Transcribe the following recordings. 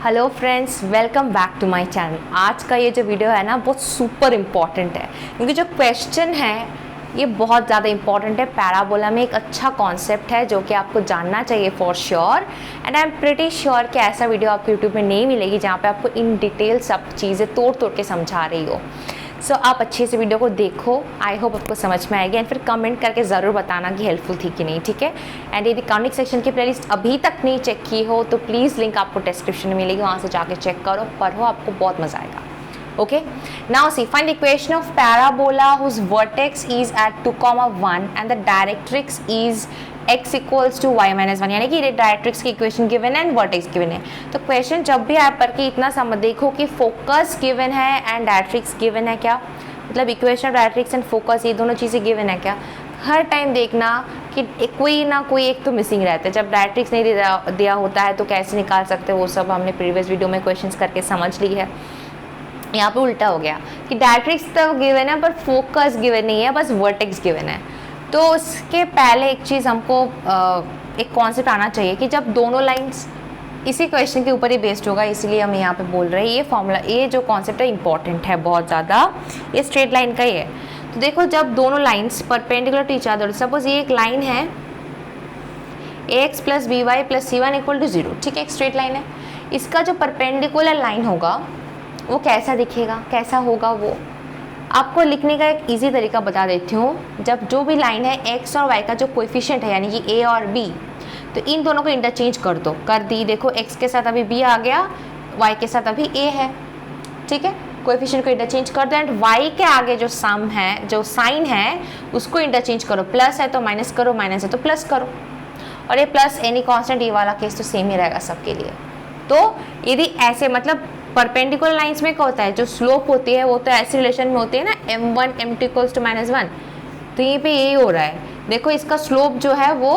Hello friends, welcome back to my channel. आज का ये जो वीडियो है ना बहुत सुपर इम्पॉर्टेंट है, क्योंकि जो क्वेश्चन है ये बहुत ज़्यादा इम्पॉर्टेंट है। पैराबोला में एक अच्छा कॉन्सेप्ट है जो कि आपको जानना चाहिए for sure, and I am pretty sure कि ऐसा वीडियो आपको यूट्यूब में नहीं मिलेगी जहाँ पे आपको इन डिटेल सब चीज़ें तोड़ तोड़ के समझा रही हो। सो आप अच्छे से वीडियो को देखो, आई होप आपको समझ में आएगी, एंड फिर कमेंट करके ज़रूर बताना कि हेल्पफुल थी कि नहीं, ठीक है। एंड यदि कमेंट सेक्शन की प्लेलिस्ट अभी तक नहीं चेक की हो तो प्लीज़ लिंक आपको डिस्क्रिप्शन में मिलेगी, वहाँ से जाके चेक करो, पढ़ो, आपको बहुत मज़ा आएगा। Okay, now see, find the equation of parabola whose vertex is at 2,1 and the directrix is x equals to y minus 1, यानी कि डायरेक्ट्रिक्स की इक्वेशन गिवन है एंड वर्टेक्स गिवन है। तो क्वेश्चन जब भी आप पढ़ के इतना समझ देखो कि फोकस गिवन है एंड डायरेक्ट्रिक्स गिवन है क्या, मतलब equation of directrix and focus ये दोनों चीज़ें गिवन है क्या। हर टाइम देखना कि कोई ना कोई एक तो मिसिंग रहता है। जब डायरेक्ट्रिक्स नहीं दिया होता है तो कैसे निकाल सकते हो, वो सब हमने प्रीवियस वीडियो में क्वेश्चंस करके समझ ली है। यहाँ पे उल्टा हो गया कि डायरेक्ट्रिक्स तो गिवन है पर फोकस गिवन नहीं है, बस वर्टेक्स गिवन है। तो उसके पहले एक चीज़ हमको एक कॉन्सेप्ट आना चाहिए कि जब दोनों लाइंस इसी क्वेश्चन के ऊपर ही बेस्ड होगा, इसलिए हम यहाँ पे बोल रहे हैं ये फॉर्मूला, ये जो कॉन्सेप्ट है इंपॉर्टेंट है बहुत ज़्यादा, ये स्ट्रेट लाइन का ही है। तो देखो जब दोनों lines perpendicular to each other, suppose ये एक लाइन है ax plus B Y plus C one equal to 0, ठीक है, एक स्ट्रेट लाइन है। इसका जो परपेंडिकुलर लाइन होगा वो कैसा दिखेगा, कैसा होगा, वो आपको लिखने का एक इजी तरीका बता देती हूँ। जब जो भी लाइन है x और y का जो कोएफिशिएंट है यानी कि a और b, तो इन दोनों को इंटरचेंज कर दो, कर दी। देखो x के साथ अभी b आ गया, y के साथ अभी a है, ठीक है, कोएफिशिएंट को इंटरचेंज कर दो। एंड y के आगे जो सम है, जो साइन है, उसको इंटरचेंज करो। प्लस है तो माइनस करो, माइनस है तो प्लस करो, और ये प्लस एनी कांस्टेंट, ये वाला केस तो सेम ही रहेगा सबके लिए। तो यदि ऐसे मतलब परपेंडिकुलर लाइंस में क्या होता है, जो स्लोप होती है वो तो ऐसे रिलेशन में होती है ना, m1 m2 इक्वल्स टू -1, तो ये पे यही हो रहा है। देखो इसका स्लोप जो है वो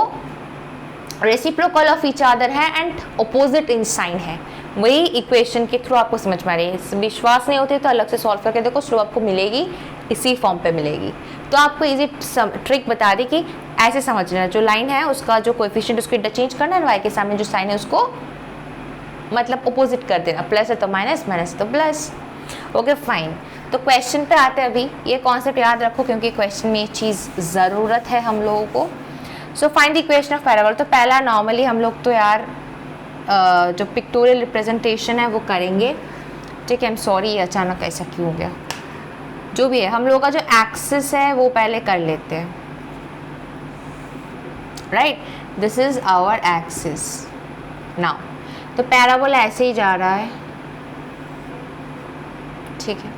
रेसिप्रोकल ऑफ ईच अदर है एंड अपोजिट इन साइन है। वही इक्वेशन के थ्रू आपको समझ में आ रही है। विश्वास नहीं होते तो अलग से सॉल्व करके देखो, स्लोप आपको मिलेगी, इसी फॉर्म पे मिलेगी। तो आपको इजी ट्रिक बता दी कि ऐसे समझना, जो लाइन है उसका जो कोएफिशिएंट उसको इंटरचेंज करना है, वाई के सामने जो साइन है उसको मतलब अपोजिट कर देना, प्लस है तो माइनस, माइनस है तो प्लस। ओके फाइन, तो क्वेश्चन पे आते हैं अभी। ये कॉन्सेप्ट याद रखो क्योंकि क्वेश्चन में ये चीज़ ज़रूरत है हम लोगों को। So find the equation of parabola. तो पहला नॉर्मली हम लोग तो यार जो पिक्टोरियल रिप्रेजेंटेशन है वो करेंगे, ठीक है। आई एम सॉरी ये अचानक ऐसा क्यों हो गया, जो भी है हम लोगों का जो एक्सिस है वो पहले कर लेते हैं, right. This is our axis now. तो पैराबोला ऐसे ही जा रहा है, ठीक है।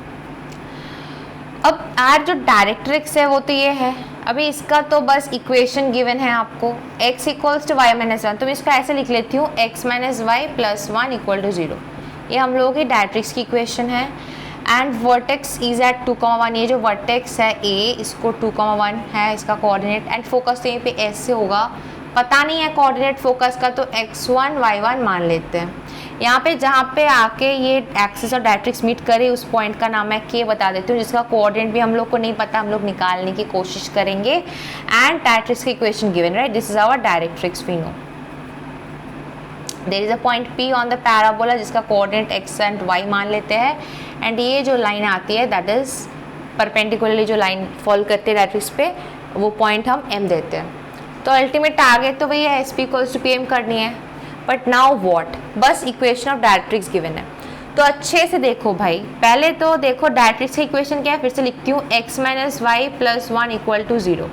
अब यार जो डायरेक्ट्रिक्स है वो तो ये है। अभी इसका तो बस इक्वेशन गिवन है आपको, x equals to y minus 1, तो मैं इसका ऐसे लिख लेती हूँ x minus y plus 1 equal to 0। ये हम लोगों की डायरेक्ट्रिक्स की इक्वेशन है। एंड वर्टेक्स इज एट 2,1, ये जो वर्टेक्स है a, इसको 2,1 है इसका कोऑर्डिनेट, एंड फोकस तो यहीं पे s से होगा, पता नहीं है कोऑर्डिनेट फोकस का, तो x1 y1 मान लेते हैं। यहाँ पे जहाँ पे आके ये एक्सिस और डायरेक्ट्रिक्स मीट करे उस पॉइंट का नाम मैं k बता देती हूँ, जिसका कोऑर्डिनेट भी हम लोग को नहीं पता, हम लोग निकालने की कोशिश करेंगे। एंड डायरेक्ट्रिक्स की equation given, right, this is our directrix, we know there is a point P on the parabola जिसका कोऑर्डिनेट x एंड y मान लेते हैं। एंड ये जो लाइन आती है दैट इज परपेंडिकुलरली जो लाइन फॉलो करते हैं डायरेक्ट्रिक्स पे, वो पॉइंट हम m देते हैं। तो अल्टीमेट टारगेट तो वही है, SP इक्वल्स टू PM करनी है। बट नाउ व्हाट, बस इक्वेशन ऑफ डायरेक्ट्रिक्स गिवन है। तो अच्छे से देखो भाई, पहले तो देखो डायरेक्ट्रिक्स की इक्वेशन क्या है, फिर से लिखती हूँ x minus y plus 1 equal to 0।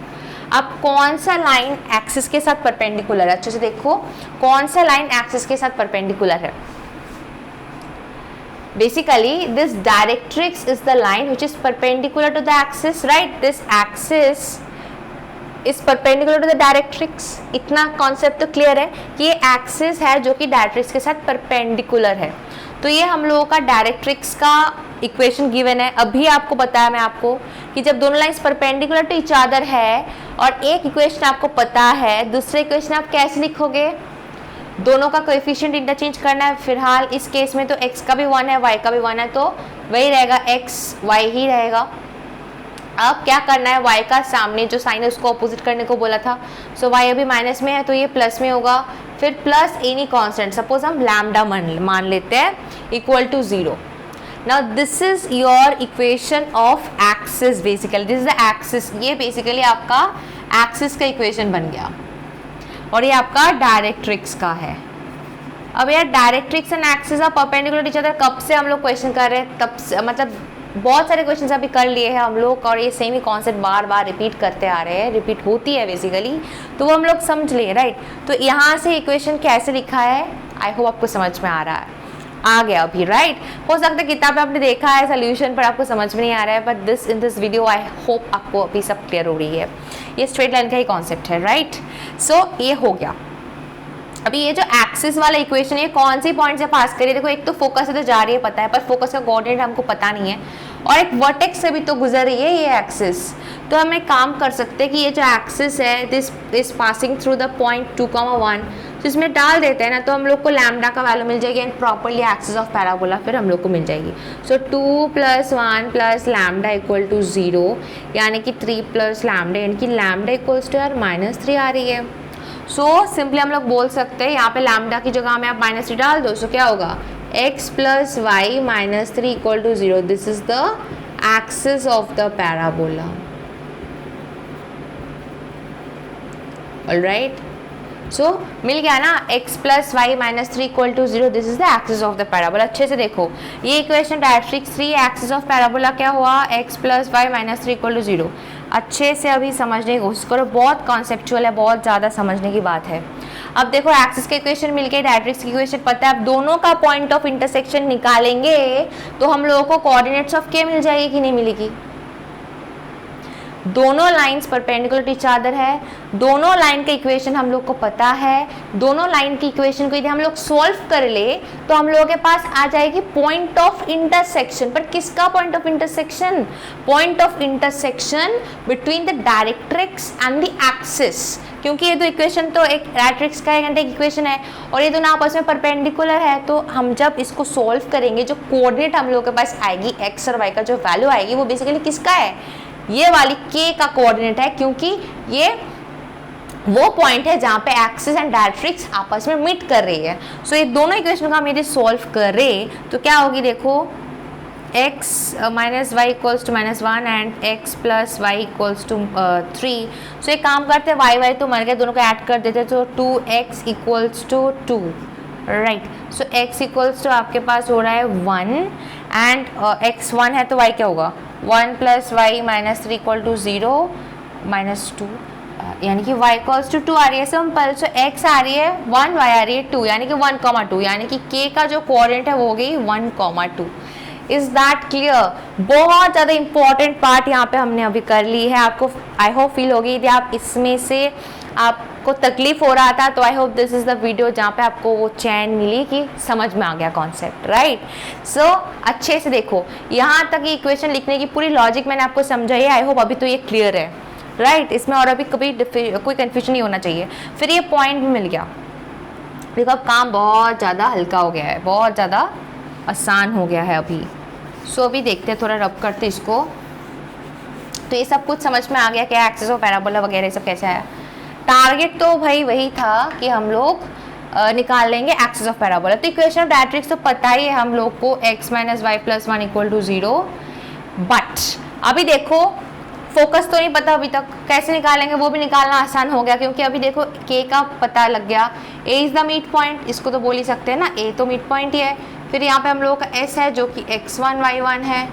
अब कौन सा लाइन एक्सिस के साथ परपेंडिकुलर है, अच्छे से देखो कौन सा लाइन एक्सिस के साथ परपेंडिकुलर है। Basically this directrix is the line which is perpendicular to the axis, right. This axis is perpendicular to the directrix. इतना कॉन्सेप्ट तो क्लियर है कि ये एक्सिस है जो कि डायरेक्ट्रिक्स के साथ परपेंडिकुलर है। तो ये हम लोगों का डायरेक्ट्रिक्स का इक्वेशन गिवन है। अभी आपको बताया मैं आपको कि जब दोनों lines perpendicular to each other है और एक इक्वेशन आपको पता है, दूसरे इक्वेशन आप कैसे लिखोगे, दोनों का कोएफिशिएंट इंटरचेंज करना है। फिलहाल इस केस में तो x का भी 1 है, y का भी 1 है, तो वही रहेगा, x y ही रहेगा। अब क्या करना है, y का सामने जो साइन है उसको अपोजिट करने को बोला था। सो y अभी माइनस में है तो ये प्लस में होगा, फिर प्लस एनी कांस्टेंट, सपोज हम लैम्डा मान लेते हैं equal to 0. Now this is your equation of axis, basically this is the axis. ये बेसिकली आपका एक्सिस का इक्वेशन बन गया और ये आपका डायरेक्ट्रिक्स का है. अब यार directrix and axis are perpendicular to each other कब से हम लोग क्वेश्चन कर रहे हैं, तब से, मतलब बहुत सारे क्वेश्चन अभी कर लिए हैं हम लोग और ये सेम ही कॉन्सेप्ट बार बार रिपीट करते आ रहे हैं, रिपीट होती है बेसिकली, तो वो हम लोग समझ लिए, राइट. तो यहाँ से इक्वेशन कैसे लिखा है, आई होप आपको समझ में आ रहा है, आ गया अभी, राइट. हो सकता है किताब में आपने देखा है सोल्यूशन पर आपको समझ में नहीं आ रहा है, but this in this video I hope आपको अभी सब क्लियर हो रही है. ये स्ट्रेट लाइन का ही कॉन्सेप्ट है, राइट. सो ये हो गया. अभी ये जो एक्सिस वाला इक्वेशन है कौन सी पॉइंट से पास करिए, देखो एक तो फोकस से तो जा रही है पता है, पर फोकस का कोऑर्डिनेट हमको पता नहीं है, और एक वर्टेक्स से भी तो गुजर रही है ये एक्सिस. तो हम एक काम कर सकते हैं कि ये जो एक्सिस है this is passing through the point 2,1, तो इसमें डाल देते हैं ना, तो हम लोग को लैम्डा का वैल्यू मिल जाएगी and properly axis of parabola फिर हम लोग को मिल जाएगी. सो 2 + 1 + लैम्डा इक्वल टू 0, यानी कि 3 + लैम्डा, यानी कि लैम्डा इक्वल्स टू यार -3 आ रही है. सो सिंपली हम लोग बोल सकते हैं यहाँ पे लैम्डा की जगह में आप -3 डाल दो, सो क्या होगा x + y -3 equal to 0. This is the axis of the parabola. Alright, so मिल गया ना, x + y -3 equal to 0, this is the axis of the parabola. अच्छे से देखो ये equation directrix 3, axis of parabola क्या हुआ x + y -3 इक्वल टू 0. अच्छे से अभी समझने की कोशिश करो, बहुत कॉन्सेप्चुअल है, बहुत ज़्यादा समझने की बात है. अब देखो एक्सिस का इक्वेशन मिल गया, डायरेक्ट्रिक्स की इक्वेशन पता है, अब दोनों का पॉइंट ऑफ इंटरसेक्शन निकालेंगे तो हम लोगों को कोऑर्डिनेट्स ऑफ के मिल जाएगी कि नहीं मिलेगी. दोनों lines perpendicular to each other है, दोनों लाइन का इक्वेशन हम लोग को पता है, दोनों लाइन की इक्वेशन को यदि हम लोग सॉल्व कर ले तो हम लोगों के पास आ जाएगी पॉइंट ऑफ इंटरसेक्शन. पर किसका point of intersection, point of intersection between the directrix and the axis, क्योंकि ये तो इक्वेशन तो एक डायरेक्ट्रिक्स का एक इक्वेशन है और ये दोनों आपस में परपेंडिकुलर है. तो हम जब इसको सॉल्व करेंगे जो कोऑर्डिनेट हम लोगों के पास आएगी x और y का जो वैल्यू आएगी वो बेसिकली किसका है, ये वाली k का कोऑर्डिनेट है, क्योंकि ये वो पॉइंट है जहाँ पे एक्सिस एंड डायरेक्ट्रिक्स आपस में मीट कर रही है. सो ये दोनों इक्वेशन को हम यदि सॉल्व करें तो क्या होगी, देखो x - y equals to -1 and x + y equals to 3. So एक काम करते हैं, y तो मर गए, दोनों को ऐड कर देते, तो 2x equals to 2, right. So x equals to आपके पास हो रहा है 1 एंड x 1 है तो y क्या होगा 1 + y -3 इक्वल टू 0 -2, यानी कि y इक्वल्स टू 2 आ रही है सिंपल. सो x आ रही है 1, y आ रही है 2, यानी कि 1,2, यानी कि k का जो कोऑर्डिनेट है वो हो गई 1,2. Is that clear. बहुत ज़्यादा इंपॉर्टेंट पार्ट यहाँ पे हमने अभी कर ली है. आपको आई होप फील होगी यदि आप इसमें से आपको तकलीफ हो रहा था तो I hope this is the video जहाँ पे आपको वो चैन मिली कि समझ में आ गया कॉन्सेप्ट, राइट. सो अच्छे से देखो यहाँ तक ये इक्वेशन लिखने की पूरी लॉजिक मैंने आपको समझाई है. आई होप अभी तो ये क्लियर है, राइट. इसमें और अभी कभी कोई कन्फ्यूजन नहीं होना चाहिए. फिर ये पॉइंट भी मिल गया. देखो अब काम बहुत ज़्यादा हल्का हो गया है, बहुत ज़्यादा आसान हो गया है अभी. सो अभी देखते हैं, थोड़ा रब करते इसको. तो ये सब कुछ समझ में आ गया क्या एक्सिस ऑफ पैराबोला वगैरह सब कैसे आया. टारगेट तो भाई वही था कि हम लोग निकाल लेंगे एक्सिस ऑफ पैराबोला. तो इक्वेशन ऑफ डायरेक्ट्रिक्स तो पता ही है हम लोग को, x - y + 1 equal to 0. But अभी देखो फोकस तो नहीं पता अभी तक, कैसे निकालेंगे वो भी निकालना आसान हो गया, क्योंकि अभी देखो k का पता लग गया. a is the meet point, इसको तो बोल ही सकते हैं ना, a तो मीट पॉइंट ही है. फिर यहाँ पे हम लोगों का s है जो कि x1 y1 है,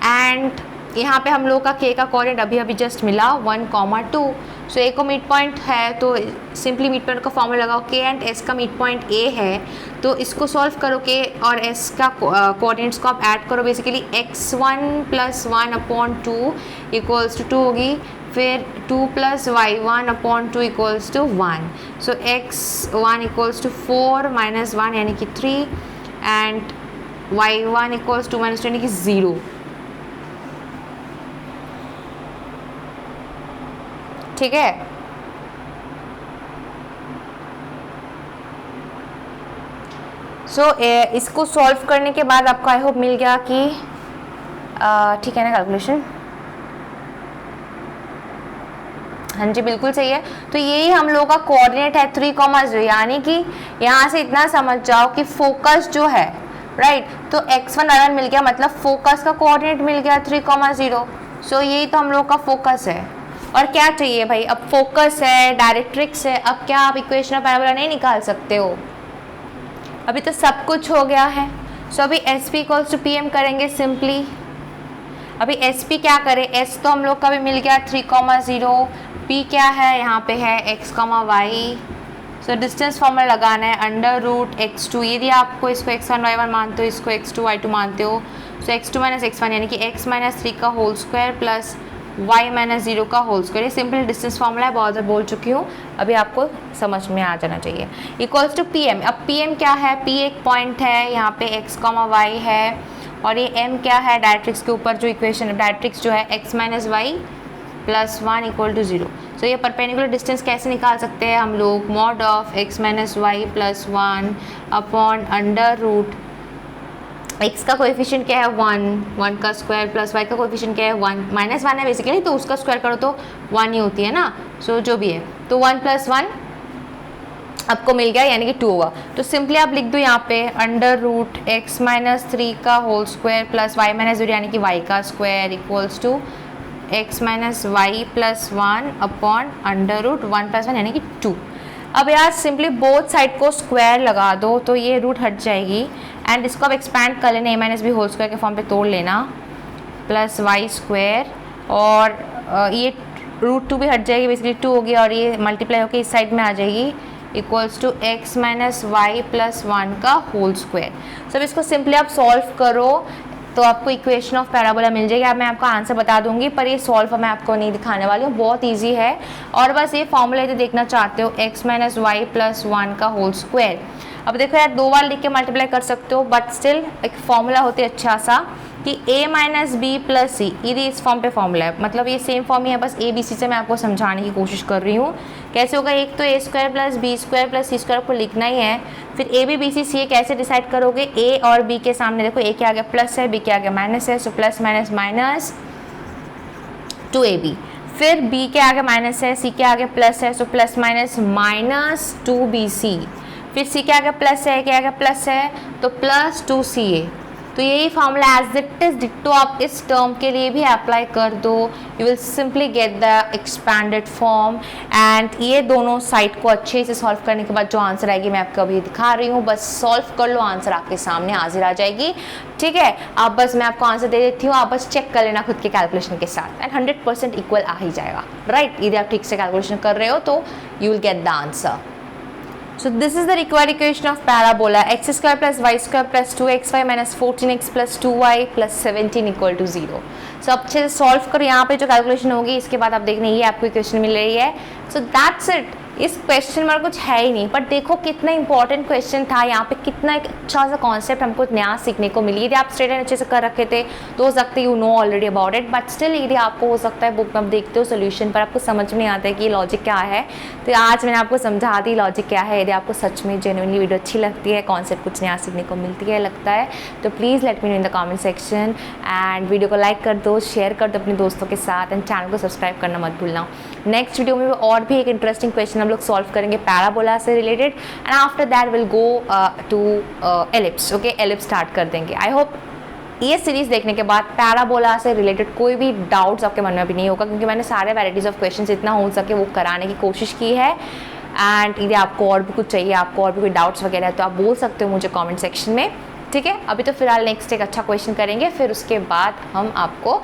एंड यहाँ पे हम लोग का k का कोऑर्डिनेट अभी अभी जस्ट मिला 1,2. सो a को मिड पॉइंट है तो सिंपली मिड पॉइंट का फॉर्मूला लगाओ, k एंड s का मिड पॉइंट a है तो इसको सॉल्व करो, k और s का कोऑर्डिनेट्स को आप ऐड करो. बेसिकली x1 + 1/2 इक्वल्स टू 2 होगी, फिर 2 + y1/2 equals to 1. So x1 equals to 4 - 1 यानी कि 3 एंड y1 इक्वल्स टू -2 यानी कि 0. ठीक है. सो इसको सॉल्व करने के बाद आपको आई होप मिल गया कि ठीक है ना कैलकुलेशन. हाँ जी बिल्कुल सही है। तो यही हम लोग का कोऑर्डिनेट है 3,0, यानी कि यहाँ से इतना समझ जाओ कि फोकस जो है राइट, तो x1 y1 मिल गया, मतलब फोकस का कोऑर्डिनेट मिल गया 3,0। सो यही तो हम लोग का फोकस है। और क्या चाहिए भाई, अब फोकस है, डायरेक्ट्रिक्स है, अब क्या आप इक्वेशन ऑफ पैराबोला नहीं निकाल सकते हो? अभी तो सब कुछ हो गया है। सो अभी SP इक्वल्स टू PM करेंगे सिंपली। अभी SP क्या करें, S तो हम लोग का भी मिल गया 3,0, P क्या है, यहाँ पे है x, y। So distance formula लगाना है √x2, यदि आपको इसको x1 y1 मानते हो, इसको x2 y2 मानते हो, सो x2 - x1 यानी कि x - 3 का होल स्क्वायर प्लस y - 0 का होल स्क्वायर। ये सिंपल डिस्टेंस फॉर्मूला है, बहुत बार बोल चुकी हूँ, अभी आपको समझ में आ जाना चाहिए। Equals to PM। अब PM क्या है, P एक पॉइंट है, यहाँ पे x, y है, और ये M क्या है, डायरेक्ट्रिक्स के ऊपर जो इक्वेशन, डायरेक्ट्रिक्स जो है x - y + 1 = 0। सो ये परपेंडिकुलर डिस्टेंस कैसे निकाल सकते हैं हम लोग, mod of x - y + 1 upon √ x का कोएफिशिएंट क्या है 1 का स्क्वायर प्लस y का कोएफिशिएंट क्या है 1 -1 है बेसिकली, तो उसका स्क्वायर करो तो 1 ही होती है ना। सो जो भी है, तो 1 + 1 आपको मिल गया, यानी कि 2 होगा। तो सिंपली आप लिख दो यहाँ पे √ x - 3 का होल स्क्वायर प्लस y - 0 यानी कि y का square equals to x - y + 1 upon √1 + 1 यानी कि 2। अब यार सिंपली बोथ साइड को स्क्वायर लगा दो तो ये रूट हट जाएगी, एंड इसको अब एक्सपैंड कर लेना, a - b होल स्क्वायर के फॉर्म पे तोड़ लेना, प्लस y स्क्वायर, और ये √2 भी हट जाएगी, बेसिकली 2 होगी, और ये मल्टीप्लाई होकर इस साइड में आ जाएगी, इक्वल्स टू x - y + 1 का होल स्क्वायर। सब इसको सिंपली आप सॉल्व करो तो आपको इक्वेशन ऑफ पैराबोला मिल जाएगी। अब मैं आपका आंसर बता दूंगी, पर ये सॉल्व मैं आपको नहीं दिखाने वाली हूँ, बहुत इजी है। और बस ये फॉर्मूला यदि देखना चाहते हो x - y + 1 का होल स्क्वायर, अब देखो यार 2 बार लिख के मल्टीप्लाई कर सकते हो, बट स्टिल एक फॉर्मूला होती है अच्छा सा कि a - b + c, यदि इस फॉर्म पे फॉर्मूला है, मतलब ये सेम फॉर्म ही है, बस a b c से मैं आपको समझाने की कोशिश कर रही हूँ। कैसे होगा, एक तो a² + b² + c² आपको लिखना ही है, फिर a b b c c कैसे डिसाइड करोगे, a और b के सामने देखो a के आगे प्लस है, b के आगे माइनस है, so plus minus minus 2ab, फिर b के आगे माइनस है, c के आगे प्लस है, so plus minus minus 2bc, फिर c के आगे प्लस है, a के आगे प्लस है, तो प्लस 2ca। तो यही formula as it is ditto आप इस टर्म के लिए भी अप्लाई कर दो, you will simply get the expanded form. And ये दोनों साइड को अच्छे से सॉल्व करने के बाद जो आंसर आएगी मैं आपको अभी दिखा रही हूँ, बस सॉल्व कर लो, आंसर आपके सामने हाजिर आ जाएगी। ठीक है, आप बस मैं आपको आंसर दे देती हूँ, आप बस चेक कर लेना खुद के कैलकुलेशन के साथ, एंड 100% इक्वल आ ही जाएगा, राइट। यदि आप ठीक से कैलकुलेशन कर रहे हो तो you will get the answer. So this is the required equation of parabola x² + y² + 2xy - 14x + 2y + 17 = 0। सो अच्छे से सॉल्व करो, यहाँ पे जो कैलकुलेशन होगी इसके बाद आप देखना ये आपको इक्वेशन मिल रही है। सो दैट्स इट, इस क्वेश्चन में कुछ है ही नहीं, बट देखो कितना इंपॉर्टेंट क्वेश्चन था, यहाँ पे कितना एक अच्छा सा कॉन्सेप्ट हमको नया सीखने को मिली। यदि आप स्ट्रेट एंड अच्छे से कर रखे थे तो हो सकता है you know already about it, but still यदि आपको हो सकता है बुक में आप देखते हो सोल्यूशन पर आपको समझ में नहीं आता है कि ये लॉजिक क्या है, तो आज मैंने आपको समझा दी लॉजिक क्या है। यदि आपको सच में जेन्युइनली वीडियो अच्छी लगती है, कॉन्सेप्ट कुछ नया सीखने को मिलती है लगता है, तो please let me know in the comment section, and video को लाइक कर दो, शेयर कर दो अपने दोस्तों के साथ, एंड चैनल को सब्सक्राइब करना मत भूलना। नेक्स्ट वीडियो में और भी एक इंटरेस्टिंग क्वेश्चन हम लोग सॉल्व करेंगे पैराबोला से related, and after that will go to ellipse. Okay, ellipse start कर देंगे। आई होप ये सीरीज़ देखने के बाद पैराबोला से रिलेटेड कोई भी डाउट्स आपके मन में भी नहीं होगा, क्योंकि मैंने सारे वैराइटीज़ ऑफ क्वेश्चन इतना हो सके वो कराने की कोशिश की है। एंड यदि आपको और भी कुछ चाहिए, आपको और भी कोई डाउट्स वगैरह है, तो आप बोल सकते हो मुझे कमेंट सेक्शन में। ठीक है, अभी तो फिलहाल नेक्स्ट एक अच्छा क्वेश्चन करेंगे, फिर उसके बाद हम आपको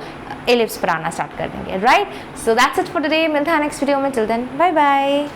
एलिप्स पर आना स्टार्ट कर देंगे, right. So that's it for today, मिलता है नेक्स्ट वीडियो में, टिल देन बाय बाय।